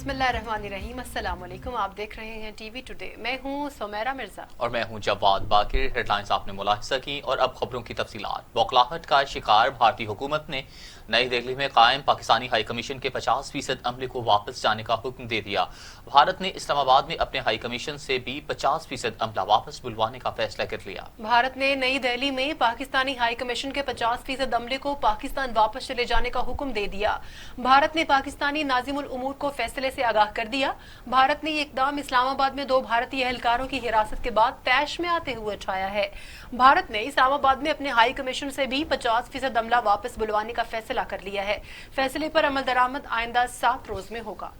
बिस्मिल्लाहिर्रहमानिर्रहीम। अस्सलाम वालेकुम। आप देख रहे हैं टीवी टुडे। मैं हूं सुमेरा मिर्जा और मैं हूं जवाद बाकिर। हेडलाइंस आपने मुलाहिजा की और अब खबरों की तफसीलात। बौखलाहट का शिकार भारतीय हुकूमत ने नई दिल्ली में कायम पाकिस्तानी हाई कमीशन के 50% अमले को वापस जाने का हुक्म दे दिया। भारत ने इस्लामाबाद में अपने हाई कमीशन से भी 50% अमला वापस बुलवाने का फैसला कर लिया। भारत ने नई दिल्ली में पाकिस्तानी हाई कमीशन के 50% अमले को पाकिस्तान वापस चले जाने का हुक्म दे दिया। भारत ने पाकिस्तानी नाजिमुल उमूर को फैसले से आगाह कर दिया। भारत ने ये इकदाम इस्लामाबाद में 2 भारतीय एहलकारों की हिरासत के बाद तैश में आते हुए उठाया है। भारत ने इस्लामाबाद में अपने हाई कमीशन से भी 50% अमला वापस बुलवाने का फैसला कर लिया है। फैसले पर अमल दरामद आइंदा 7 रोज में होगा।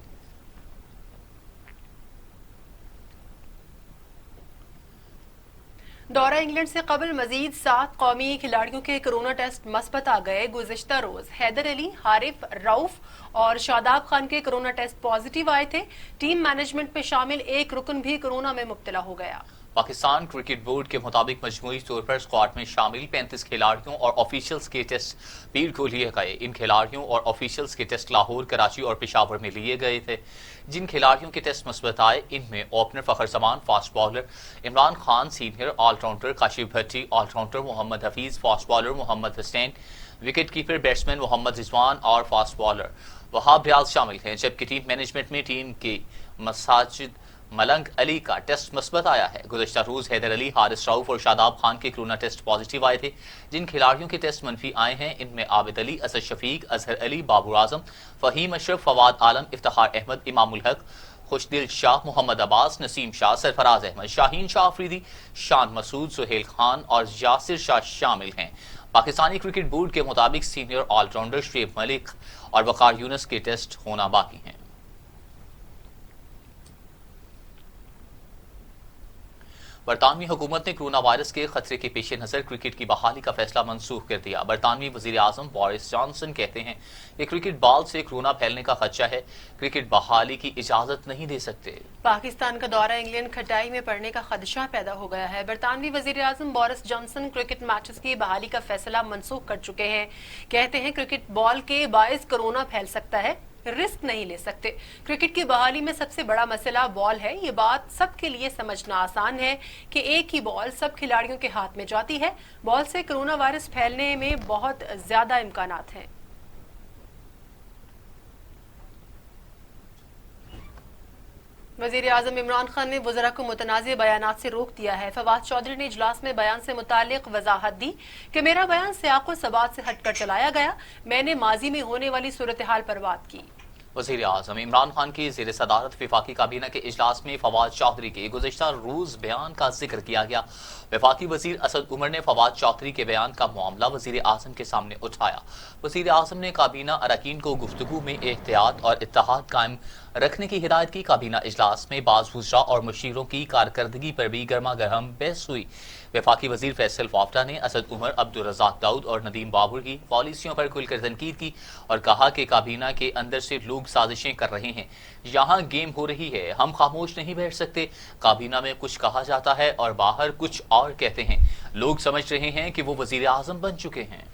दौरा इंग्लैंड से कबल मजीद 7 कौमी खिलाड़ियों के कोरोना टेस्ट मस्बत आ गए। गुज़िश्ता रोज हैदर अली, हारिफ, रऊफ और शादाब खान के कोरोना टेस्ट पॉजिटिव आए थे। टीम मैनेजमेंट में शामिल एक रुकन भी कोरोना में मुब्तला हो गया। पाकिस्तान क्रिकेट बोर्ड के मुताबिक मजमूई तौर पर स्क्वाड में शामिल 35 खिलाड़ियों और ऑफिशियल्स के टेस्ट पीर को लिए गए। इन खिलाड़ियों और ऑफिशियल्स के टेस्ट लाहौर, कराची और पेशावर में लिए गए थे। जिन खिलाड़ियों के टेस्ट मस्बत आए इनमें opener Fakhar Zaman, fast bowler Imran Khan, senior allrounder Kashif Bhatti, allrounder Mohammad Hafeez, fast bowler Mohammad Hussain, wicket keeper batsman Mohammad Rizwan और फास्ट बॉलर वहाब रियाज शामिल हैं। जबकि टीम मैनेजमेंट में टीम के मसाजिद मलंग अली का टेस्ट मस्बत आया है। गुज़श्ता रोज हैदर अली, हारिस रऊफ और शादाब खान के कोरोना टेस्ट पॉजिटिव आए थे। जिन खिलाड़ियों के टेस्ट मनफी आए हैं इनमें आबिद अली, असद शफीक, अजहर अली, बाबर आजम, फहीम अशरफ, फवाद आलम, इफ्तिखार अहमद, इमामुल हक, खुशदिल शाह, मोहम्मद अब्बास, नसीम शाह, सरफराज अहमद, शाहीन शाह अफरीदी, शान मसूद, सुहेल खान और यासिर शाह शामिल हैं। पाकिस्तानी क्रिकेट बोर्ड के मुताबिक सीनियर ऑलराउंडर शुएब मलिक और वकार यूनुस के टेस्ट होना बाकी हैं। बरतानवी हुकूमत ने कोरोना वायरस के खतरे के पेश नज़र क्रिकेट की बहाली का फैसला मनसूख कर दिया। बरतानवी वजीर आजम बोरिस जॉनसन कहते हैं कि क्रिकेट बॉल से कोरोना फैलने का खदशा है, क्रिकेट बहाली की इजाजत नहीं दे सकते। पाकिस्तान का दौरा इंग्लैंड खटाई में पड़ने का खदशा पैदा हो गया है। बरतानवी वजीर आजम बोरिस जॉनसन क्रिकेट मैचेस की बहाली का फैसला मनसूख कर चुके हैं। कहते हैं क्रिकेट बॉल के बायस कोरोना फैल सकता है, रिस्क नहीं ले सकते। क्रिकेट की बहाली में सबसे बड़ा मसला बॉल है। ये बात सबके लिए समझना आसान है कि एक ही बॉल सब खिलाड़ियों के हाथ में जाती है। बॉल से कोरोना वायरस फैलने में बहुत ज्यादा इम्कानात हैं। वजीर आजम इमरान खान ने वज़रा को मुतनाज़ बयानात से रोक दिया है। फवाद चौधरी ने इजलास में बयान से मुतालिक वजाहत दी कि मेरा बयान सियाक़ो सबात से हटकर चलाया गया। मैंने माजी में होने वाली सूरत हाल पर बात की। वज़ीर आज़म इमरान खान की ज़ेर सदारत वफाकी काबीना के इजलास में फवाद चौधरी के गुज़श्ता रोज़ बयान का जिक्र किया गया। वफाकी वज़ीर असद उमर ने फवाद चौधरी के बयान का मामला वज़ीर आज़म के सामने उठाया। वज़ीर आज़म ने काबीना अरकान को गुफ्तगू में एहतियात और इत्तेहाद कायम रखने की हिदायत की। काबीना इजलास में बाज़ वज़रा और मुशीरों की कारकर्दगी पर भी गर्मा गर्म बहस हुई। वफाकी वज़ीर फैसल वाफ्टा ने असद उमर, अब्दुल रज़ाक दाऊद और नदीम बाबर की पॉलिसियों पर खुलकर तनकीद की और कहा कि काबीना के अंदर से लोग साजिशें कर रहे हैं, यहाँ गेम हो रही है, हम खामोश नहीं बैठ सकते। काबीना में कुछ कहा जाता है और बाहर कुछ और कहते हैं। लोग समझ रहे हैं कि वो वज़ीर आज़म बन चुके हैं।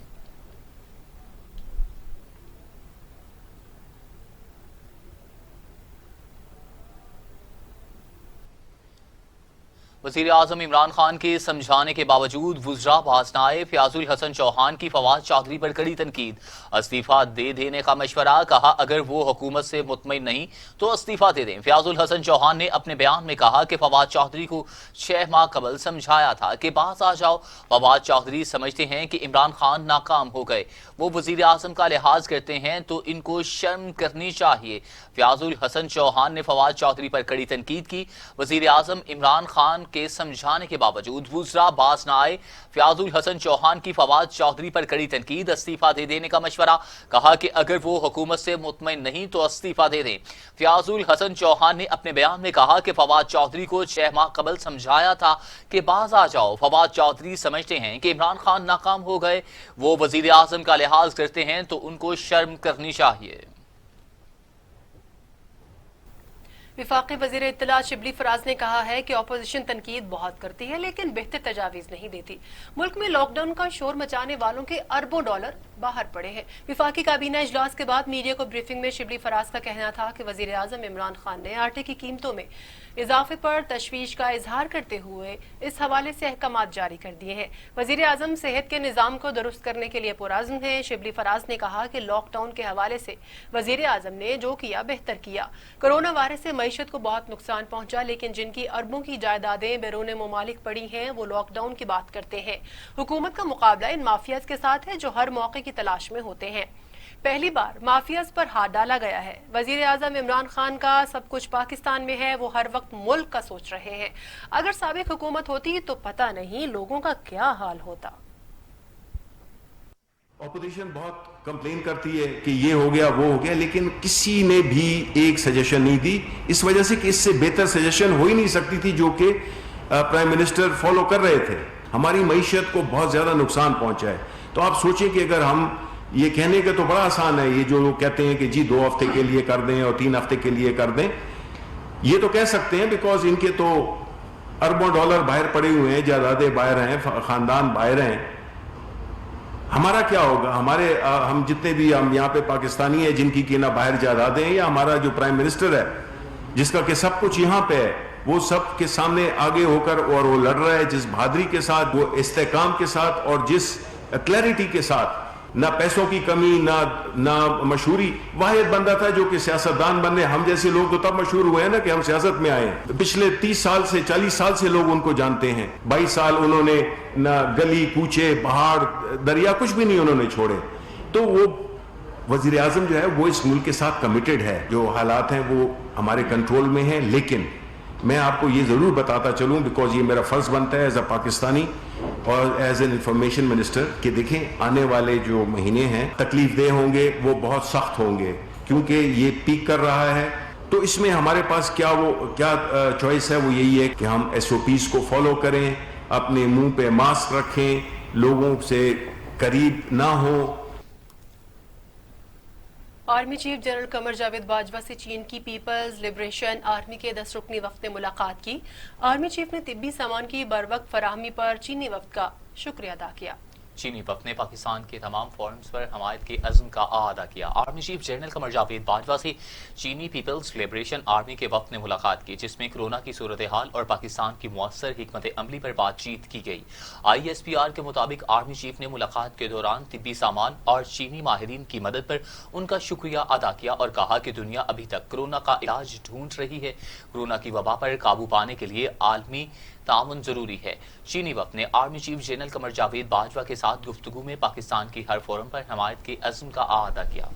वज़ीर आज़म इमरान खान के समझाने के बावजूद वुज़रा बाज़ नाए फ़याज़ुल हसन चौहान की फवाद चौधरी पर कड़ी तनकीद। इस्तीफ़ा दे देने का मशवरा, कहा अगर वो हुकूमत से मुतमईन नहीं तो इस्तीफ़ा दे दें। फ़याज़ुल हसन चौहान ने अपने बयान में कहा कि फवाद चौधरी को 6 माह कबल समझाया था कि बाज़ आ जाओ। फवाद चौधरी समझते हैं कि इमरान खान नाकाम हो गए, वो वज़ीर आज़म का लिहाज करते हैं तो इनको शर्म करनी चाहिए। फ़याज़ुल हसन चौहान ने फवाद चौधरी पर कड़ी तनकीद की। वज़ीर आज़म इमरान खान के समझाने के बावजूद वुज़रा बाज़ न आए। फ़याज़ुल हसन चौहान की फवाद चौधरी पर कड़ी तनकीद, इस्तीफ़ा दे देने का मशवरा, कहा कि अगर वो हुकूमत से मुतमईन नहीं तो इस्तीफ़ा दे दें। फ़याज़ुल हसन चौहान ने अपने बयान में कहा कि फवाद चौधरी को 6 माह कबल समझाया था कि बाज़ आ जाओ। फवाद चौधरी समझते हैं कि इमरान खान नाकाम हो गए, वो वज़ीर आज़म का लिहाज करते हैं तो उनको शर्म करनी चाहिए। वफाकी वजीर इत्तला शिबली फराज ने कहा है कि अपोजिशन तनकीद बहुत करती है लेकिन बेहतर तजावीज नहीं देती। मुल्क में लॉकडाउन का शोर मचाने वालों के अरबों डॉलर बाहर पड़े हैं। वफाकी काबीना इजलास के बाद मीडिया को ब्रीफिंग में शिबली फराज का कहना था कि वजीर आजम इमरान खान ने आटे की कीमतों में इजाफे पर तशवीश का इजहार करते हुए इस हवाले से अहकामात जारी कर दिए हैं। वजीर आजम सेहत के निज़ाम को दुरुस्त करने के लिए पुरअज़्म है। शिबली फराज ने कहा कि लॉकडाउन के हवाले से वजीर आजम ने जो किया बेहतर किया। कोरोना वायरस से मईशत को बहुत नुकसान पहुंचा, लेकिन जिनकी अरबों की जायदादें बैरून ममालिक पड़ी हैं वो लॉकडाउन की बात करते हैं। हुकूमत का मुकाबला इन माफियाज के साथ है जो हर मौके की तलाश में होते हैं। पहली बार माफियाज पर हाथ डाला गया है। वजीर आजम इमरान खान का सब कुछ पाकिस्तान में है, वो हर वक्त मुल्क का सोच रहे हैं। अगर साबिक हुकूमत होती तो पता नहीं लोगों का क्या हाल होता। ऑपोजिशन बहुत कंप्लेन करती है कि ये हो गया वो हो गया, लेकिन किसी ने भी एक सजेशन नहीं दी, इस वजह से कि इससे बेहतर सजेशन हो ही नहीं सकती थी जो कि प्राइम मिनिस्टर फॉलो कर रहे थे। हमारी मईशत को बहुत ज्यादा नुकसान पहुंचा है। तो आप सोचें कि अगर हम ये कहने का तो बड़ा आसान है, ये जो लोग कहते हैं कि जी 2 हफ्ते के लिए कर दें और 3 हफ्ते के लिए कर दें, ये तो कह सकते हैं बिकॉज इनके तो अरबों डॉलर बाहर पड़े हुए हैं, जायदादें बाहर हैं, खानदान बाहर हैं। हमारा क्या होगा? हम जितने भी हम यहाँ पे पाकिस्तानी हैं जिनकी कि ना बाहर जायदादें हैं, या हमारा जो प्राइम मिनिस्टर है जिसका कि सब कुछ यहाँ पे है, वो सब के सामने आगे होकर और वो लड़ रहा है जिस बहादुरी के साथ, वो इस्तेकाम के साथ और जिस क्लैरिटी के साथ, ना पैसों की कमी ना मशहूरी। वाहिद बंदा था जो कि सियासतदान बनने, हम जैसे लोग तो तब मशहूर हुए हैं ना कि हम सियासत में आए हैं। पिछले 30 साल से 40 साल से लोग उनको जानते हैं। 22 साल उन्होंने ना गली कूचे पहाड़ दरिया कुछ भी नहीं उन्होंने छोड़े। तो वो वजीर आजम जो है वो इस मुल्क के साथ कमिटेड है। जो हालात हैं वो हमारे कंट्रोल में हैं, लेकिन मैं आपको ये जरूर बताता चलूं बिकॉज ये मेरा फर्ज बनता है एज अ पाकिस्तानी और एज एन इंफॉर्मेशन मिनिस्टर कि देखें आने वाले जो महीने हैं तकलीफ देह होंगे, वो बहुत सख्त होंगे क्योंकि ये पीक कर रहा है। तो इसमें हमारे पास क्या चॉइस है, वो यही है कि हम SOPs को फॉलो करें, अपने मुंह पे मास्क रखें, लोगों से करीब ना हो। Army chief general Qamar Javed Bajwa से चीन की पीपल्स लिबरेशन आर्मी के 10 रुकनी वफ्द ने मुलाकात की। आर्मी चीफ ने तिब्बी सामान की बरवक्त फराहमी पर चीनी वफ्द का शुक्रिया अदा किया। चीनी वफ्द ने पाकिस्तान के तमाम फोरम्स पर हमायत के अज़्म का अदा किया। Army chief general Qamar Javed Bajwa से चीनी पीपल्स लिबरेशन आर्मी के वफ्द ने मुलाकात की, जिसमें कोरोना की सूरत हाल और पाकिस्तान की मुअस्सर हिकमत अमली पर बातचीत की गई। ISPR के मुताबिक आर्मी चीफ ने मुलाकात के दौरान तिब्बी सामान और चीनी माहिरीन की मदद पर उनका शुक्रिया अदा किया और कहा कि दुनिया अभी तक कोरोना का इलाज ढूंढ रही है। कोरोना की वबा पर काबू पाने के लिए आलमी ताउन जरूरी है। चीनी वफ्द ने army chief general Qamar Javed Bajwa के साथ गुफ्तगू में पाकिस्तान की हर फोरम पर हमायत के अज़्म का अदा किया।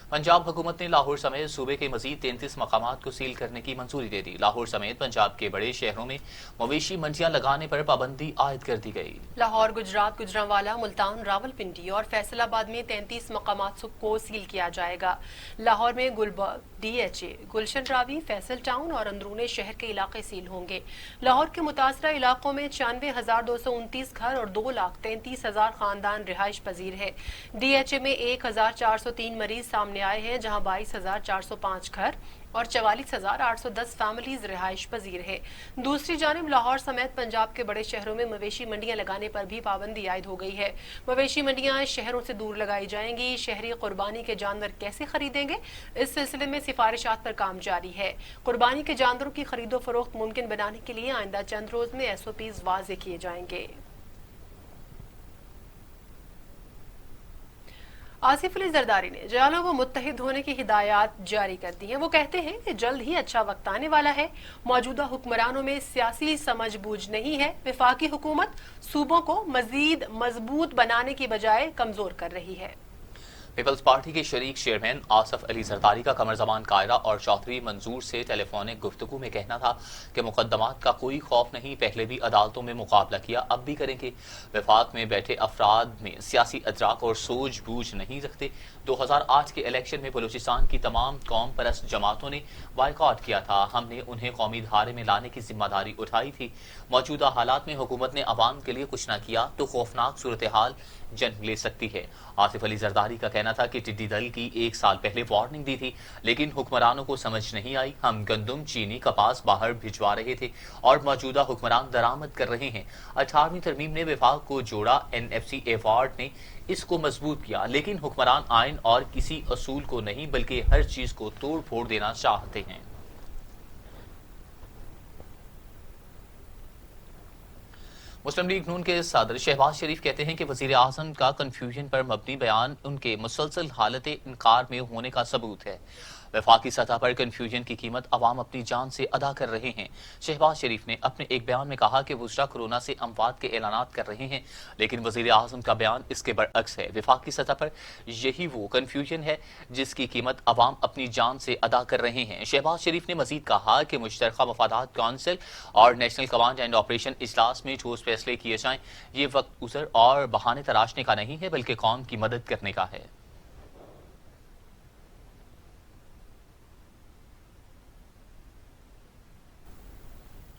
पंजाब हुकूमत ने लाहौर समेत सूबे के मजीद 33 मकामात को सील करने की मंजूरी दे दी। लाहौर समेत पंजाब के बड़े शहरों में मवेशी मंडियां लगाने पर पाबंदी आयद कर दी गई। लाहौर, गुजरात, गुजरांवाला, मुल्तान, रावलपिंडी और फैसलाबाद में 33 मकामात को सील किया जाएगा। लाहौर में गुलबर्ग, DHA, गुलशन रावी, फैसल टाउन और अंदरूने शहर के इलाके सील होंगे। लाहौर के मुतासरा इलाकों में 96,229 घर और 2,33,000 खानदान रिहाइश पजीर है। DHA में 1,403 मरीज सामने आए हैं, जहां 22,405 घर और 44,810 फैमिलीज रिहाइश पजीर है। दूसरी जानिब लाहौर समेत पंजाब के बड़े शहरों में मवेशी मंडियां लगाने पर भी पाबंदी आयद हो गई है। मवेशी मंडियां शहरों से दूर लगाई जाएंगी। शहरी कुर्बानी के जानवर कैसे खरीदेंगे, इस सिलसिले में सिफारिशात पर काम जारी है। कुर्बानी के जानवरों की खरीदो फरोख्त मुमकिन बनाने के लिए आइंदा चंद रोज में SOPs वाज़े किए जाएंगे। आसिफ अली जरदारी ने जयालों को मुत्तहिद होने की हिदायत जारी कर दी हैं। वो कहते हैं कि जल्द ही अच्छा वक्त आने वाला है। मौजूदा हुक्मरानों में सियासी समझ बूझ नहीं है। वफाकी हुकूमत सूबों को मजीद मजबूत बनाने की बजाय कमजोर कर रही है। पीपल्स पार्टी के शरीक चेयरमैन आसिफ अली जरदारी का कमर जमान कायरा और चौधरी मंजूर से टेलीफोनिक गुफ्तगू में कहना था कि मुकदमात का कोई खौफ नहीं, पहले भी अदालतों में मुकाबला किया, अब भी करेंगे। वफाक में बैठे अफराद में सियासी अदराक और सूझ बूझ नहीं रखते। 2008 के इलेक्शन में बलूचिस्तान की तमाम कौम परस्त जमातों ने बाइकआउट किया था। हमने उन्हें कौमी धारे में लाने की जिम्मेदारी उठाई थी। मौजूदा हालात में हुकूमत ने अवाम के लिए कुछ न किया तो खौफनाक सूरत हाल जन्म ले सकती है। आसिफ अली जरदारी का कहना کہنا تھا کہ ٹڈی دل کی 1 سال پہلے وارننگ دی تھی، لیکن حکمرانوں کو سمجھ نہیں آئی۔ ہم گندم، چینی، کپاس باہر بھجوا رہے تھے اور موجودہ حکمران درآمد کر رہے ہیں۔ 18ویں ترمیم نے وفاق کو جوڑا، NFC ایوارڈ نے اس کو مضبوط کیا، لیکن حکمران آئین اور کسی اصول کو نہیں بلکہ ہر چیز کو توڑ پھوڑ دینا چاہتے ہیں۔ مسلم لیگ نون کے صدر شہباز شریف کہتے ہیں کہ وزیر اعظم کا کنفیوژن پر مبنی بیان ان کے مسلسل حالت انکار میں ہونے کا ثبوت ہے۔ وفاقی سطح پر کنفیوژن کی قیمت عوام اپنی جان سے ادا کر رہے ہیں۔ شہباز شریف نے اپنے ایک بیان میں کہا کہ وزراء کورونا سے اموات کے اعلانات کر رہے ہیں، لیکن وزیر اعظم کا بیان اس کے برعکس ہے۔ وفاقی سطح پر یہی وہ کنفیوژن ہے جس کی قیمت عوام اپنی جان سے ادا کر رہے ہیں۔ شہباز شریف نے مزید کہا کہ مشترکہ مفادات کونسل اور نیشنل کمانڈ اینڈ آپریشن اجلاس میں ٹھوس فیصلے کیے جائیں۔ یہ وقت عذر اور بہانے تراشنے کا نہیں ہے بلکہ قوم کی مدد کرنے کا ہے۔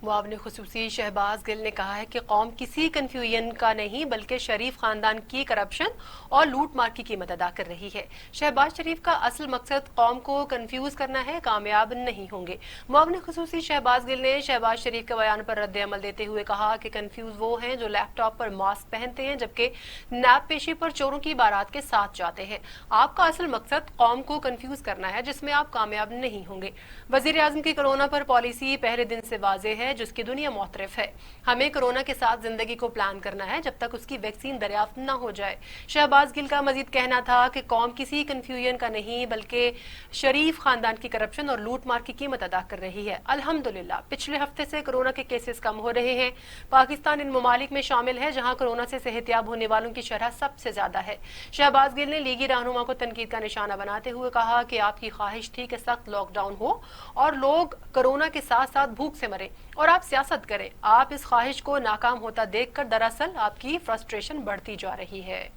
معاون خصوصی شہباز گل نے کہا ہے کہ قوم کسی کنفیوژن کا نہیں بلکہ شریف خاندان کی کرپشن اور لوٹ مار کی قیمت ادا کر رہی ہے۔ شہباز شریف کا اصل مقصد قوم کو کنفیوز کرنا ہے، کامیاب نہیں ہوں گے۔ معاون خصوصی شہباز گل نے شہباز شریف کے بیان پر رد عمل دیتے ہوئے کہا کہ کنفیوز وہ ہیں جو لیپ ٹاپ پر ماسک پہنتے ہیں جبکہ نیب پیشی پر چوروں کی بارات کے ساتھ جاتے ہیں۔ آپ کا اصل مقصد قوم کو کنفیوز کرنا ہے جس میں آپ کامیاب نہیں ہوں گے۔ وزیر اعظم کی کورونا پر پالیسی پہلے دن سے واضح ہے جس کی دنیا معترف ہے۔ ہمیں کورونا کے ساتھ زندگی کو پلان کرنا ہے جب تک اس کی ویکسین دریافت نہ ہو جائے۔ شہباز گل کا مزید کہنا تھا کہ قوم کسی کنفیوژن کا نہیں بلکہ شریف خاندان کی کرپشن اور لوٹ مار کی قیمت ادا کر رہی ہے۔ الحمدللہ پچھلے ہفتے سے کورونا کے کیسز کم ہو رہے ہیں۔ پاکستان ان ممالک میں شامل ہے جہاں کورونا سے صحتیاب ہونے والوں کی شرح سب سے زیادہ ہے۔ شہباز گل نے لیگی رہنما کو تنقید کا نشانہ بناتے ہوئے کہا کہ آپ کی خواہش تھی کہ سخت لاک ڈاؤن ہو اور لوگ کورونا کے ساتھ ساتھ بھوک سے مریں اور آپ سیاست کریں۔ آپ اس خواہش کو ناکام ہوتا دیکھ کر دراصل آپ کی فرسٹریشن بڑھتی جا رہی ہے۔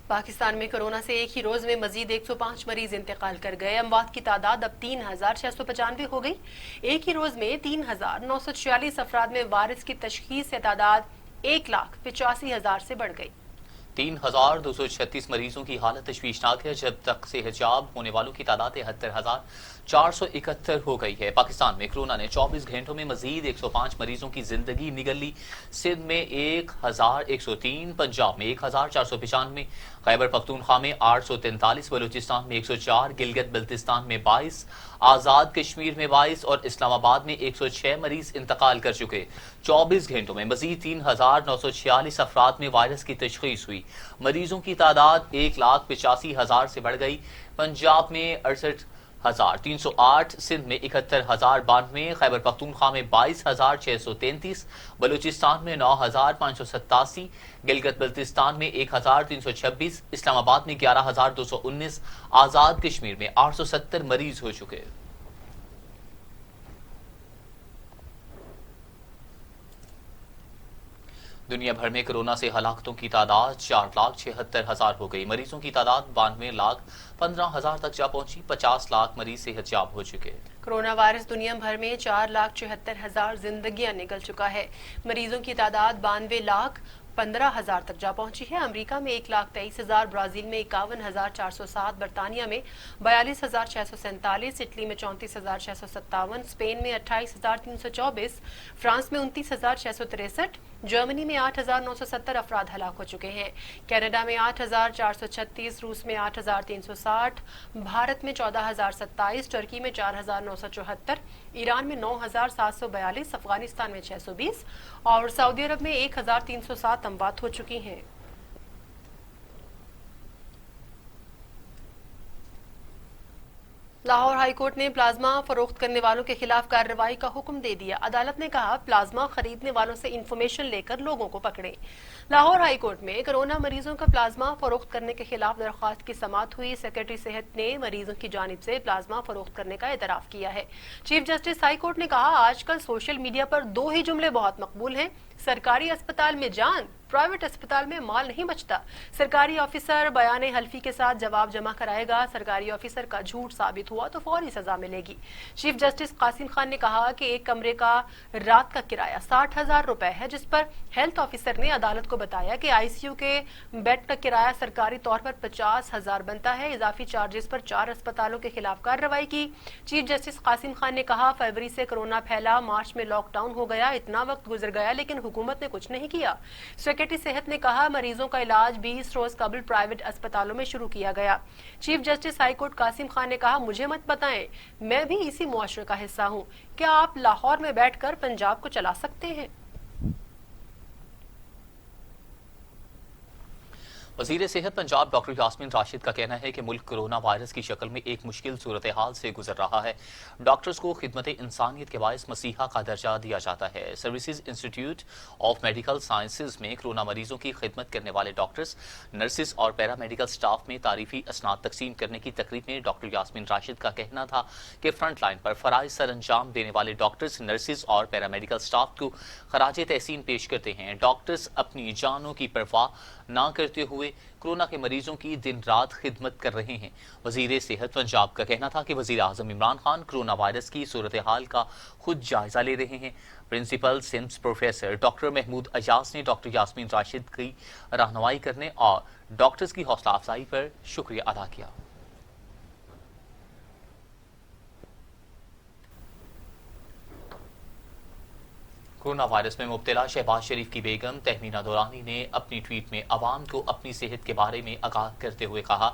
پاکستان میں کورونا سے ایک ہی روز میں مزید 105 مریض انتقال کر گئے۔ اموات کی تعداد اب 3695 ہو گئی۔ ایک ہی روز میں 3946 افراد میں وائرس کی تشخیص سے تعداد 1,85,000 سے بڑھ گئی۔ 3236 مریضوں کی حالت تشویشناک ہے، جب تک سے حجاب ہونے والوں کی تعداد 73,471 ہو گئی ہے۔ پاکستان میں کورونا نے 24 گھنٹوں میں مزید 105 مریضوں کی زندگی نگل لی۔ سندھ میں 1103، پنجاب میں 1495، خیبر پختونخوا میں 843، بلوچستان میں 104، گلگت بلتستان میں 22، آزاد کشمیر میں 22 اور اسلام آباد میں 106 مریض انتقال کر چکے۔ 24 گھنٹوں میں مزید 3946 افراد میں وائرس کی تشخیص ہوئی۔ مریضوں کی تعداد 1,85,000 سے بڑھ گئی۔ پنجاب میں 68,308، سندھ میں 71,092، خیبر پختونخوا میں 22,633، بلوچستان میں 9,587، گلگت بلتستان میں 1,326، اسلام آباد میں 11,219، آزاد کشمیر میں 870 مریض ہو چکے۔ دنیا بھر میں کورونا سے ہلاکتوں کی تعداد 4,76,000 ہو گئی۔ مریضوں کی تعداد 92,15,000 تک جا پہنچی۔ 50 لاکھ مریض صحت یاب ہو چکے۔ کورونا وائرس دنیا بھر میں 4,76,000 زندگیاں نگل چکا ہے۔ مریضوں کی تعداد 92,15,000 تک جا پہنچی ہے۔ امریکہ میں 1,23,000، برازیل میں 51,407، برطانیہ میں 42,647، اٹلی میں 34,657، اسپین میں 28,324، فرانس میں 29,663، جرمنی میں 8,970 افراد ہلاک ہو چکے ہیں۔ کینیڈا میں 8,436، روس میں 8,360، بھارت میں 14,027، ترکی میں 4,974، ایران میں 9,742، افغانستان میں 620 اور سعودی عرب میں 1,307 اموات ہو چکی ہیں۔ لاہور ہائی کورٹ نے پلازما فروخت کرنے والوں کے خلاف کارروائی کا حکم دے دیا۔ عدالت نے کہا پلازما خریدنے والوں سے انفارمیشن لے کر لوگوں کو پکڑیں۔ لاہور ہائی کورٹ میں کورونا مریضوں کا پلازما فروخت کرنے کے خلاف درخواست کی سماعت ہوئی۔ سیکرٹری صحت نے مریضوں کی جانب سے پلازما فروخت کرنے کا اعتراف کیا ہے۔ چیف جسٹس ہائی کورٹ نے کہا آج کل سوشل میڈیا پر 2 ہی جملے بہت مقبول ہیں، سرکاری اسپتال میں جان प्राइवेट अस्पताल में माल नहीं बचता। सरकारी ऑफिसर बयान हल्फी के साथ जवाब जमा कराएगा। सरकारी ऑफिसर का झूठ साबित हुआ तो फौरी सजा मिलेगी। चीफ जस्टिस कासिम खान ने कहा कि एक कमरे का रात का किराया 60,000 रुपए है, जिस पर हेल्थ ऑफिसर ने अदालत को बताया कि आईसीयू के बेड का किराया सरकारी तौर पर 50,000 बनता है। इजाफी चार्जेस पर 4 अस्पतालों के खिलाफ कार्रवाई की। चीफ जस्टिस कासिम खान ने कहा, फरवरी से कोरोना फैला, मार्च में लॉकडाउन हो गया, इतना वक्त गुजर गया लेकिन हुकूमत ने कुछ नहीं किया। सेक्रेटरी सेहत ने कहा, मरीजों का इलाज 20 रोज कबल प्राइवेट अस्पतालों में शुरू किया गया। Chief justice high court Qasim Khan ने कहा, मुझे मत बताएं, मैं भी इसी मुआशरे का हिस्सा हूं। क्या आप लाहौर में बैठकर पंजाब को चला सकते हैं? वज़ीर सेहत पंजाब डॉक्टर यास्मीन राशिद का कहना है कि मुल्क कोरोना वायरस की शक्ल में एक मुश्किल सूरत हाल से गुजर रहा है। डॉक्टर्स को खिदमत इंसानियत के बायस मसीहा का दर्जा दिया जाता है। Services institute of medical sciences में कोरोना मरीजों की खिदमत करने वाले डॉक्टर्स, नर्सिस और पैरामेडिकल स्टाफ में तारीफी असनाद तकसीम करने की तकरीब में डॉक्टर यास्मीन राशिद का कहना था कि फ्रंट लाइन पर फराइज सर अंजाम देने वाले डॉक्टर्स, नर्सिस और पैरामेडिकल स्टाफ को खराज तहसीन पेश करते हैं। डॉक्टर्स अपनी जानों की परवाह ना करते हुए कोरोना के मरीजों की दिन रात खिदमत कर रहे हैं। वजीर सेहत पंजाब का कहना था कि वजीर आजम इमरान खान कोरोना वायरस की सूरत हाल का खुद जायजा ले रहे हैं। Principal SIMS professor doctor Mahmood Ajaz ने डॉक्टर यास्मीन राशिद की रहनुमाई करने और डॉक्टर्स की हौसला अफजाई पर शुक्रिया अदा किया। कोरोना वायरस में मुब्तला शहबाज शरीफ की बेगम तहमीना दुरानी ने अपनी ट्वीट में अवाम को अपनी सेहत के बारे में आगाह करते हुए कहा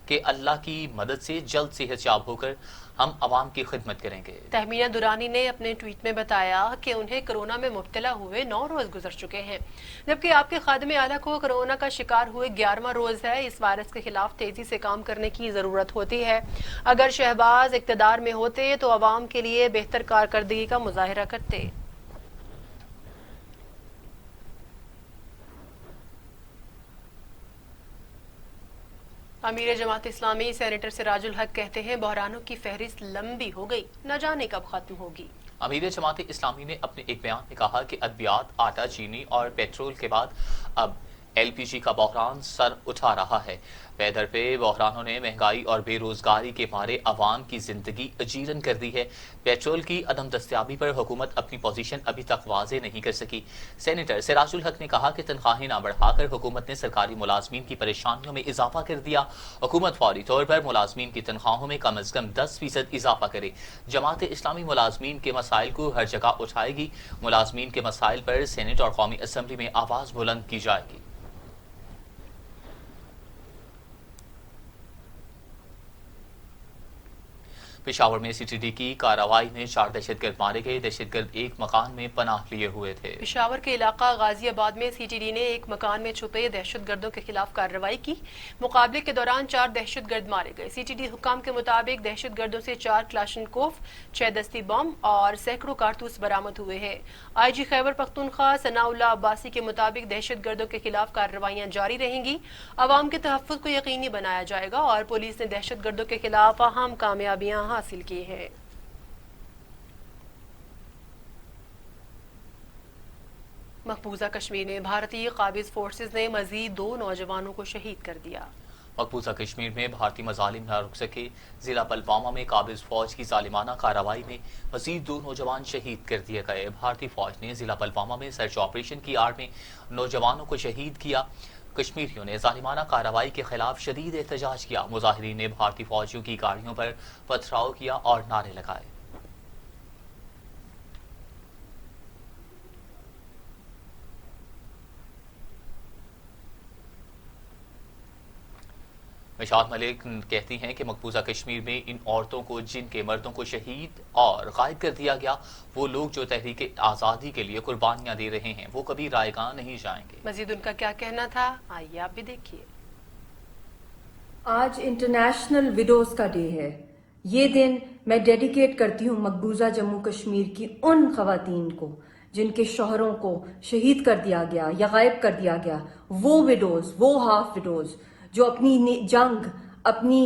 कि अल्लाह की मदद से जल्द सेहतयाब होकर हम अवाम की खिदमत करेंगे। तहमीना दुरानी ने अपने ट्वीट में बताया कि उन्हें कोरोना में मुब्तला हुए 9 रोज गुजर चुके हैं, जबकि आपके खादिम आला को कोरोना का शिकार हुए 11वां रोज है। इस वायरस के खिलाफ तेजी से काम करने की जरूरत होती है। अगर शहबाज इक्तदार में होते तो अवाम के लिए बेहतर कारकर्दगी का मुजाहिरा करते। अमीर जमात इस्लामी सेनेटर सिराजुल हक कहते हैं, बहरानों की फहरिस्त लंबी हो गई, न जाने कब खत्म होगी। अमीर जमात इस्लामी ने अपने एक बयान में कहा कि अद्वियात, आटा, चीनी और पेट्रोल के बाद अब एलपीजी का बहरान सर उठा रहा है। पैदर पे बहरानों ने महंगाई और बेरोजगारी के मारे अवाम की जिंदगी अजीरन कर दी है। पेट्रोल की अदम दस्तियाबी पर हुकूमत अपनी पोजीशन अभी तक वाजे नहीं कर सकी। सेनेटर सिराजुल हक ने कहा कि तनख्वाहें ना बढ़ाकर हुकूमत ने सरकारी मुलाजमीन की परेशानियों में इजाफा कर दिया। हुकूमत फौरी तौर पर मुलाजमीन की तनख्वाहों में कम अज कम 10% इजाफा करे। जमात इस्लामी मुलाजमीन के मसाइल को हर जगह उठाएगी। मुलाजमीन के मसाइल पर सेनेट और कौमी असम्बली में आवाज बुलंद की जाएगी। पेशावर में सीटीडी की कार्रवाई में 4 दहशतगर्द मारे गए। दहशतगर्द एक मकान में पनाह लिए हुए थे। पेशावर के इलाका गाजियाबाद में सीटीडी ने एक मकान में छुपे दहशतगर्दों के खिलाफ कार्रवाई की। मुकाबले के दौरान 4 दहशतगर्द मारे गए। सीटीडी हुक्काम के मुताबिक दहशतगर्दों से 4 क्लाशनकोफ, 6 दस्ती बम और सैकड़ों कारतूस बरामद हुए हैं। आईजी खैबर पख्तूनख्वा सनाउल्लाह अब्बासी के मुताबिक दहशतगर्दों के खिलाफ कार्रवाइयां जारी रहेंगी। अवाम के तहफ्फुज़ को यकीनी बनाया जाएगा और पुलिस ने दहशतगर्दों के खिलाफ अहम कामयाबियां हासिल की है। मकबूजा कश्मीर में भारतीय काबिज फोर्सेज ने मजीद 2 नौजवानों को शहीद कर दिया। मकबूजा कश्मीर में भारतीय मजालिम न रुक सके। जिला पुलवामा में काबिज फौज की जालिमाना कार्रवाई में मजीद 2 नौजवान शहीद कर दिए गए। भारतीय फौज ने जिला पुलवामा में सर्च ऑपरेशन की आड़ में नौजवानों को शहीद किया। कश्मीरियों ने जालिमाना कार्रवाई के खिलाफ शदीद एहतजाज किया। मुजाहिरीन ने भारतीय फौजियों की गाड़ियों पर पथराव किया और नारे लगाए। मिशात मलिक कहती हैं कि मकबूजा कश्मीर में इन औरतों को, जिनके मर्दों को शहीद और गायब कर दिया गया, वो लोग जो तहरीक आज़ादी के लिए कुर्बानियां दे रहे हैं, वो कभी रायगां नहीं जाएंगे। मजीद उनका क्या कहना था, आइए आप भी देखिए। आज इंटरनेशनल विडोज का डे है। ये दिन मैं डेडिकेट करती हूँ मकबूजा जम्मू कश्मीर की उन खवातीन को जिनके शोहरों को शहीद कर दिया गया या गायब कर दिया गया। वो विडोज, वो हाफ विडोज जो अपनी जंग, अपनी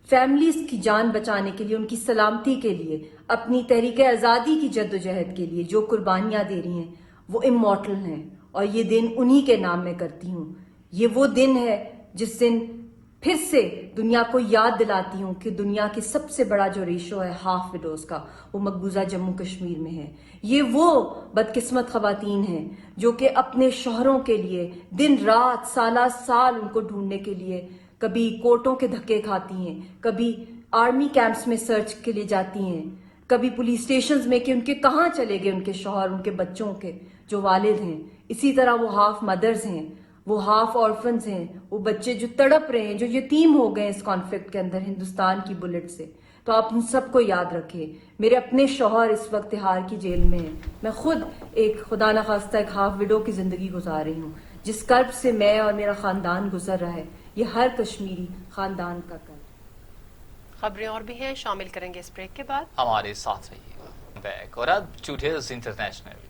फैमिलीज की जान बचाने के लिए, उनकी सलामती के लिए, अपनी तहरीक आज़ादी की जद्दोजहद के लिए जो कुर्बानियां दे रही हैं, वो इमॉर्टल हैं اور یہ دن انہی کے نام میں کرتی ہوں. یہ وہ دن ہے جس دن پھر سے دنیا کو یاد دلاتی ہوں کہ دنیا کی سب سے بڑا جو ریشو ہے ہاف وڈوز کا وہ مقبوضہ جموں کشمیر میں ہے. یہ وہ بدقسمت خواتین ہیں جو کہ اپنے شوہروں کے لیے دن رات سالہ سال ان کو ڈھونڈنے کے لیے کبھی کورٹوں کے دھکے کھاتی ہیں, کبھی آرمی کیمپس میں سرچ کے لیے جاتی ہیں, کبھی پولیس اسٹیشنز میں کہ ان کے کہاں چلے گئے ان کے شوہر, ان کے بچوں کے جو والد ہیں. اسی طرح وہ ہاف مدرز ہیں, وہ ہاف آرفنز ہیں, وہ بچے جو تڑپ رہے ہیں, جو یتیم ہو گئے اس کانفلکٹ کے اندر ہندوستان کی بلٹ سے. تو آپ ان سب کو یاد رکھیں. میرے اپنے شوہر اس وقت تہاڑ کی جیل میں ہیں. میں خود ایک خدا نخواستہ ایک ہاف وڈو کی زندگی گزار رہی ہوں. جس کرب سے میں اور میرا خاندان گزر رہا ہے یہ ہر کشمیری خاندان کا کرب. خبریں اور بھی ہیں, شامل کریں گے اس بریک کے بعد. ہمارے ساتھ رہیے گا بیک. اور اب ٹوڈیز انٹرنیشنل.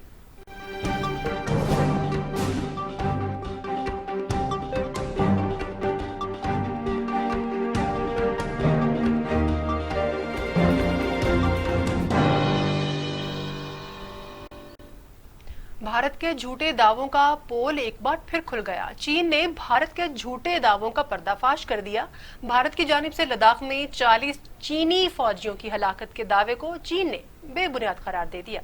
بھارت کے جھوٹے دعووں کا پول ایک بار پھر کھل گیا. چین نے بھارت کے جھوٹے دعووں کا پردہ فاش کر دیا. بھارت کی جانب سے لداخ میں 40 چینی فوجیوں کی ہلاکت کے دعوے کو چین نے بے بنیاد قرار دے دیا.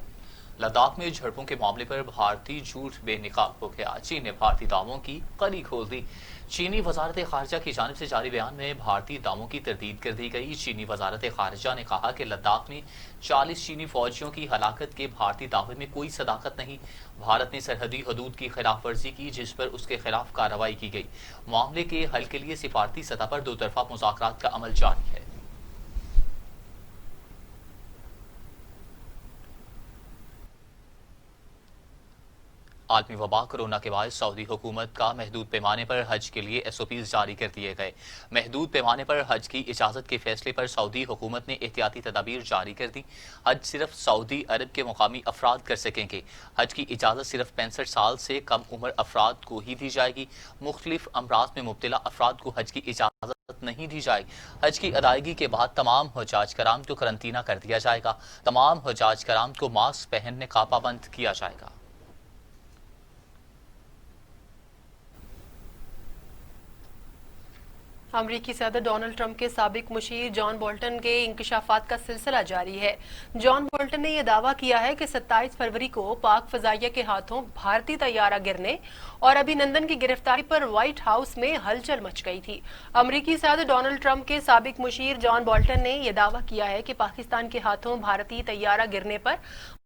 لداخ میں جھڑپوں کے معاملے پر بھارتی جھوٹ بے نقاب ہو گیا. چین نے بھارتی دعووں کی کڑی کھول دی. چینی وزارت خارجہ کی جانب سے جاری بیان میں بھارتی دعووں کی تردید کر دی گئی. چینی وزارت خارجہ نے کہا کہ لداخ میں 40 چینی فوجیوں کی ہلاکت کے بھارتی دعوے میں کوئی صداقت نہیں. بھارت نے سرحدی حدود کی خلاف ورزی کی جس پر اس کے خلاف کارروائی کی گئی. معاملے کے حل کے لیے سفارتی سطح پر دو طرفہ مذاکرات کا عمل جاری ہے. عالمی وبا کرونا کے باعث سعودی حکومت کا محدود پیمانے پر حج کے لیے SOPs جاری کر دیے گئے. محدود پیمانے پر حج کی اجازت کے فیصلے پر سعودی حکومت نے احتیاطی تدابیر جاری کر دی. حج صرف سعودی عرب کے مقامی افراد کر سکیں گے. حج کی اجازت صرف 65 سال سے کم عمر افراد کو ہی دی جائے گی. مختلف امراض میں مبتلا افراد کو حج کی اجازت نہیں دی جائے. حج کی ادائیگی کے بعد تمام حجاج کرام کو قرنطینہ کر دیا جائے گا. تمام حجاج کرام کو ماسک پہننے کا پابند کیا جائے گا. امریکی صدر ڈونلڈ ٹرمپ کے سابق مشیر جان بولٹن کے انکشافات کا سلسلہ جاری ہے. جان بولٹن نے یہ دعویٰ کیا ہے کہ 27 فروری کو پاک فضائیہ کے ہاتھوں بھارتی طیارہ گرنے اور ابھی نندن کی گرفتاری پر وائٹ ہاؤس میں ہلچل مچ گئی تھی. امریکی صدر ڈونلڈ ٹرمپ کے سابق مشیر جان بولٹن نے یہ دعویٰ کیا ہے کہ پاکستان کے ہاتھوں بھارتی طیارہ گرنے پر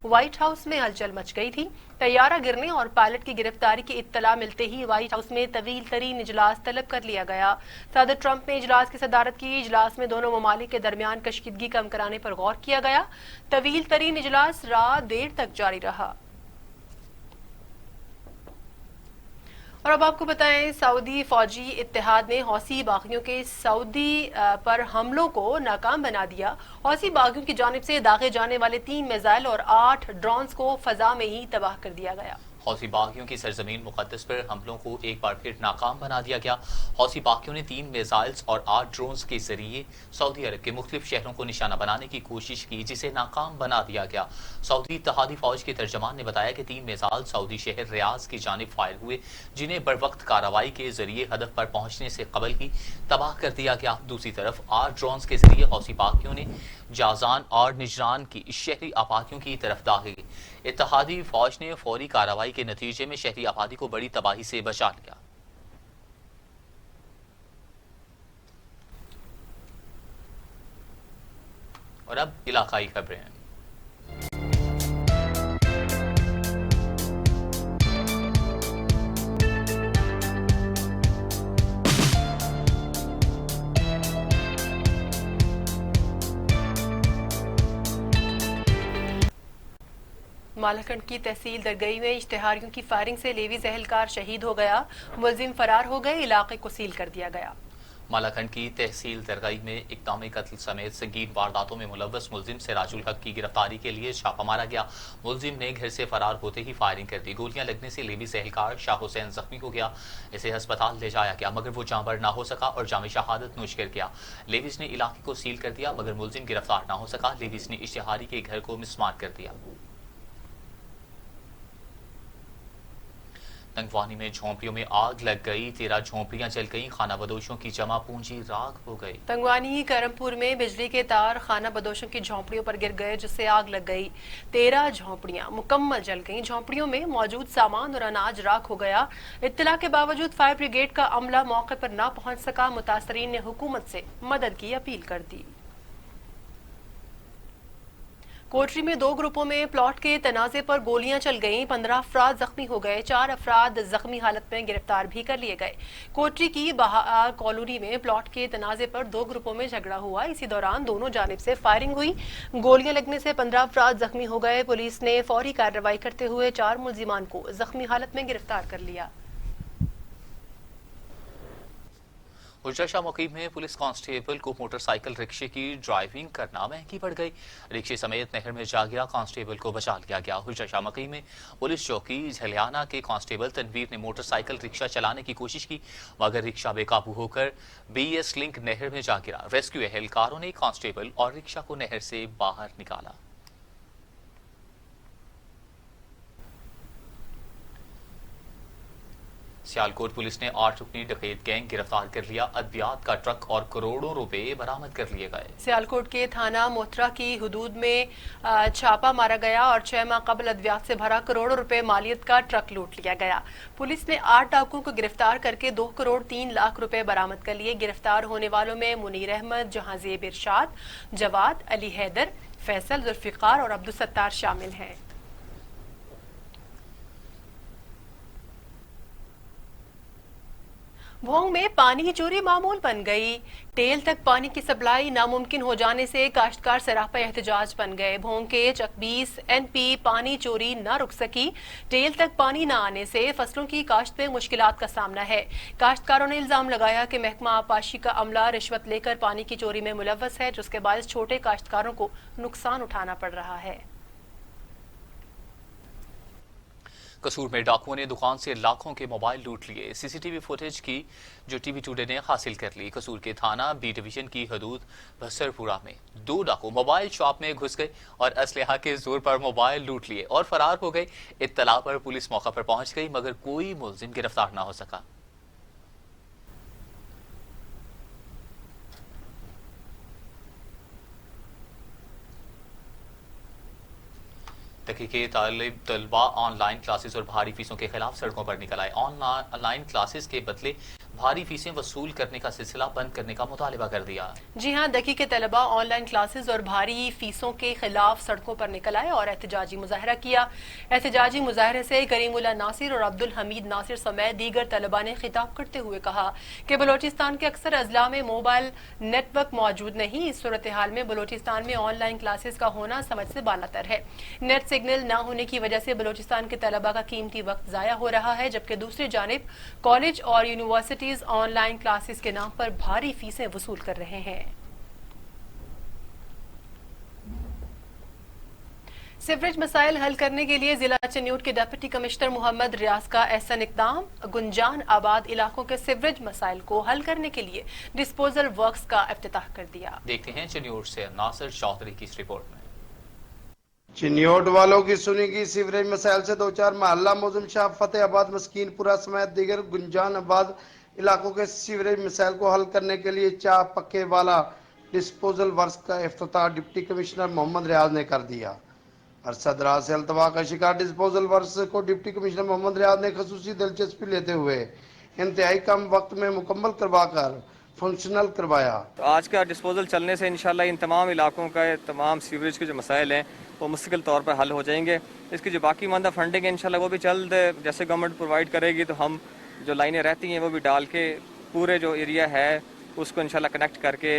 وائٹ ہاؤس میں ہلچل مچ گئی تھی. طیارہ گرنے اور پائلٹ کی گرفتاری کی اطلاع ملتے ہی وائٹ ہاؤس میں طویل ترین اجلاس طلب کر لیا گیا. صدر ٹرمپ نے اجلاس کی صدارت کی. اجلاس میں دونوں ممالک کے درمیان کشیدگی کم کرانے پر غور کیا گیا. طویل ترین اجلاس رات دیر تک جاری رہا. اور اب آپ کو بتائیں, سعودی فوجی اتحاد نے حوثی باغیوں کے سعودی پر حملوں کو ناکام بنا دیا. حوثی باغیوں کی جانب سے داغے جانے والے 3 میزائل اور 8 ڈرونز کو فضا میں ہی تباہ کر دیا گیا. حوثی باغیوں کی سرزمین مقدس پر حملوں کو ایک بار پھر ناکام بنا دیا گیا. حوثی باغیوں نے 3 میزائلز اور 8 ڈرونز کے ذریعے سعودی عرب کے مختلف شہروں کو نشانہ بنانے کی کوشش کی جسے ناکام بنا دیا گیا. سعودی اتحادی فوج کے ترجمان نے بتایا کہ 3 میزائل سعودی شہر ریاض کی جانب فائر ہوئے جنہیں بروقت کارروائی کے ذریعے ہدف پر پہنچنے سے قبل ہی تباہ کر دیا گیا. دوسری طرف 8 ڈرونز کے ذریعے حوثی باغیوں نے جازان اور نجران کی شہری آبادیوں کی طرف داغے. اتحادی فوج نے فوری کارروائی کے نتیجے میں شہری آبادی کو بڑی تباہی سے بچا لیا. اور اب علاقائی خبریں. مالاکنڈ کی تحصیل درگئی میں اشتہاریوں کی فائرنگ سے لیویز اہلکار شہید ہو گیا. ملزم فرار ہو گئے. علاقے کو سیل کر دیا گیا. مالاکنڈ کی تحصیل درگئی میں اقدام قتل سمیت سنگین وارداتوں میں ملوث ملزم سراج الحق کی گرفتاری کے لیے چھاپہ مارا گیا. ملزم نے گھر سے فرار ہوتے ہی فائرنگ کر دی. گولیاں لگنے سے لیویز اہلکار شاہ حسین زخمی ہو گیا. اسے ہسپتال لے جایا گیا مگر وہ جاں بر نہ ہو سکا اور جام شہادت نوش کر گیا. لیویز نے علاقے کو سیل کر دیا مگر ملزم گرفتار نہ ہو سکا. لیویز نے اشتہاری کے گھر کو مسمار کر دیا. तंगवानी में झोंपड़ियों में आग लग गई, 13 झोंपड़ियां जल गईं, खाना बदोशों की जमा पूंजी राख हो गई। तंगवानी करमपुर में बिजली के तार खाना बदोशों की झोंपड़ियों पर गिर गए, जिससे आग लग गई। 13 झोंपड़ियां मुकम्मल जल गईं। झोंपड़ियों में मौजूद सामान और अनाज राख हो गया। इत्तला के बावजूद फायर ब्रिगेड का अमला मौके पर न पहुंच सका। मुतासरीन ने हुकूमत से मदद की अपील कर दी। कोटरी में 2 ग्रुपों में प्लॉट के तनाजे पर गोलियां चल गईं। 15 अफराद जख्मी हो गए। 4 अफराद जख्मी हालत में गिरफ्तार भी कर लिए गए। कोटरी की बहार कॉलोनी में प्लॉट के तनाजे पर 2 ग्रुपों में झगड़ा हुआ। इसी दौरान दोनों जानिब से फायरिंग हुई। गोलियां लगने से 15 अफराद जख्मी हो गए। पुलिस ने फौरी कार्रवाई करते हुए 4 मुलजिमान को जख्मी हालत में गिरफ्तार कर लिया। हुजरा मुकीम में पुलिस कांस्टेबल को मोटरसाइकिल रिक्शे की ड्राइविंग करना महंगी पड़ गई। रिक्शे समेत नहर में जा गिरा, कांस्टेबल को बचा लिया गया। हुजरा मुकीम में पुलिस चौकी झलियाना के कांस्टेबल तनवीर ने मोटरसाइकिल रिक्शा चलाने की कोशिश की, मगर रिक्शा बेकाबू होकर BS लिंक नहर में जा गिरा। रेस्क्यू एहलकारों ने कांस्टेबल और रिक्शा को नहर से बाहर निकाला। सियालकोट पुलिस ने 8 रुकनी डकैत गैंग गिरफ्तार कर लिया। अद्वियात का ट्रक और करोड़ों रुपए बरामद कर लिए गए। सियालकोट के थाना मोथरा की हुदूद में छापा मारा गया और 6 माह कबल अद्वियात से भरा करोड़ों रुपए मालियत का ट्रक लूट लिया गया। पुलिस ने 8 डाकुओं को गिरफ्तार करके 2 करोड़ 3 लाख रुपए बरामद कर लिए। गिरफ्तार होने वालों में मुनीर अहमद, जहांजेब इरशाद, जवाद, अली हैदर, फैसल, जुल्फिकार और अब्दुल सत्तार शामिल हैं। भोंग में पानी की चोरी मामूल बन गई। टेल तक पानी की सप्लाई नामुमकिन हो जाने से काश्तकार सरापा एहतजाज बन गए। भोंग के चकबीस NP पानी चोरी न रुक सकी। टेल तक पानी न आने से फसलों की काश्त में मुश्किलात का सामना है। काश्तकारों ने इल्जाम लगाया कि महकमा आबपाशी का अमला रिश्वत लेकर पानी की चोरी में मुलव्वस है, जिसके बायस छोटे काश्तकारों को नुकसान उठाना पड़ रहा है। कसूर में डाकुओं ने दुकान से लाखों के मोबाइल लूट लिए। CCTV फुटेज की जो TV टुडे ने हासिल कर ली। कसूर के थाना B डिवीजन की हदूद बसरपुरा में 2 डाकू मोबाइल शॉप में घुस गए और असलहा के जोर पर मोबाइल लूट लिए और फरार हो गए। इत्तला पर पुलिस मौका पर पहुंच गई, मगर कोई मुलजिम गिरफ्तार न हो सका। के तलबा ऑनलाइन क्लासेस और भारी फीसों के खिलाफ सड़कों पर निकल आए। ऑनलाइन क्लासेस के बदले भारी फीसें वसूल करने का सिलसिला बंद करने का मुतालिबा कर दिया। जी हां, दकी के तलबा ऑनलाइन क्लासेस और भारी फीसों के खिलाफ सड़कों पर निकल आए और एहतजाजी मुजाहरा किया। एहतजाजी मुजाहरे से करीमुल्लाह नासिर और अब्दुल हमीद नासिर समेत दीगर तलबा ने खिताब करते हुए कहा कि बलोचिस्तान के अक्सर अजला में मोबाइल नेटवर्क मौजूद नहीं। इस सूरत हाल में बलोचिस्तान में ऑनलाइन क्लासेस का होना समझ से बालातर है। नेट सिग्नल न होने की वजह से बलोचिस्तान के तलबा का कीमती वक्त जाया हो रहा है, जबकि दूसरी जानिब कॉलेज और यूनिवर्सिटी ऑनलाइन क्लासेस के नाम पर भारी फीसें वसूल कर रहे हैं। सीवरेज मसाइल हल करने के लिए जिला चन्यूट के डिप्टी कमिश्नर मोहम्मद रियाज का एहसन इकदाम। गुंजान आबाद इलाकों के सीवरेज मसाइल को हल करने के लिए डिस्पोजल वर्क्स का इफ्तिताह कर दिया। देखते हैं चन्यूट से नासिर चौधरी की इस रिपोर्ट में। चिन्योट वालों की सुनेगी सीवरेज मसाइल से 2-4 मोहल्ला मोजम शाह, फतेहाबाद, मस्कीनपुरा समेत दीगर गुंजान आबाद इलाकों के सीवरेज मसाइल को हल करने के लिए चाह पक्के वाला डिस्पोजल वर्क्स का इफ्तिताह डिप्टी कमिश्नर मोहम्मद रियाज ने कर दिया। अरसदराज से अल्तवा का शिकार डिस्पोजल वर्क्स को डिप्टी कमिश्नर मोहम्मद रियाज ने खसूसी दिलचस्पी लेते हुए इंतहाई कम वक्त में मुकम्मल करवाकर फंक्शनल करवाया। तो आज का डिस्पोजल चलने से इंशाल्लाह इन तमाम इलाकों का तमाम सीवरेज के जो मसाइल हैं वो मुस्तकिल तौर पर हल हो जाएंगे। इसकी जो बाकी मानदा फंडिंग है इंशाल्लाह वो भी जल्द जैसे गवर्नमेंट प्रोवाइड करेगी तो हम जो लाइनें रहती हैं वो भी डाल के पूरे जो एरिया है उसको इंशाल्लाह कनेक्ट करके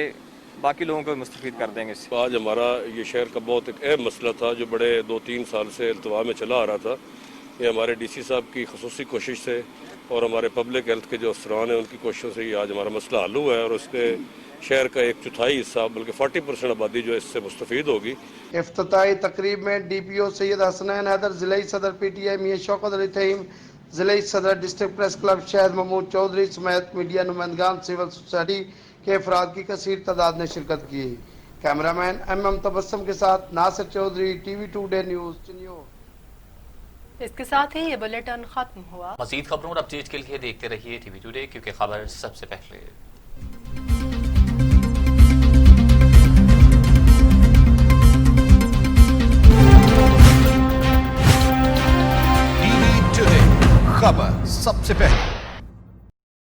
बाकी लोगों को मुस्तफीद कर देंगे। आज हमारा ये शहर का बहुत एक अहम मसला था जो बड़े 2-3 साल से अल्तवा में चला आ रहा था। ये हमारे DC साहब की खसूसी कोशिश से और हमारे पब्लिक हेल्थ के जो अफसरान हैं उनकी कोशिशों से ये आज हमारा मसला हल हुआ है और उसके शहर का 1/4 हिस्सा बल्कि 40% आबादी जो इससे मुस्तफीद होगी। इफ्तिताही तकरीब में DPO सैयद हसनैन हैदर, जिला सदर PTI मियां शौकत अली तहीम, जिला सदर district press club Shahid Mahmood Chaudhry समेत मीडिया नुमाइंदगान सिविल सोसाइटी के अफराद की कसीर तादाद ने शिरकत की। कैमरामैन MM तबस्सुम के साथ Nasir Chaudhry, TV today news Chiniot. اس کے ساتھ ہی یہ بلیٹن ختم ہوا. مزید خبروں اور اپڈیٹ کے لیے دیکھتے رہیے ٹی وی ٹوڈے، کیونکہ خبر سب سے پہلے.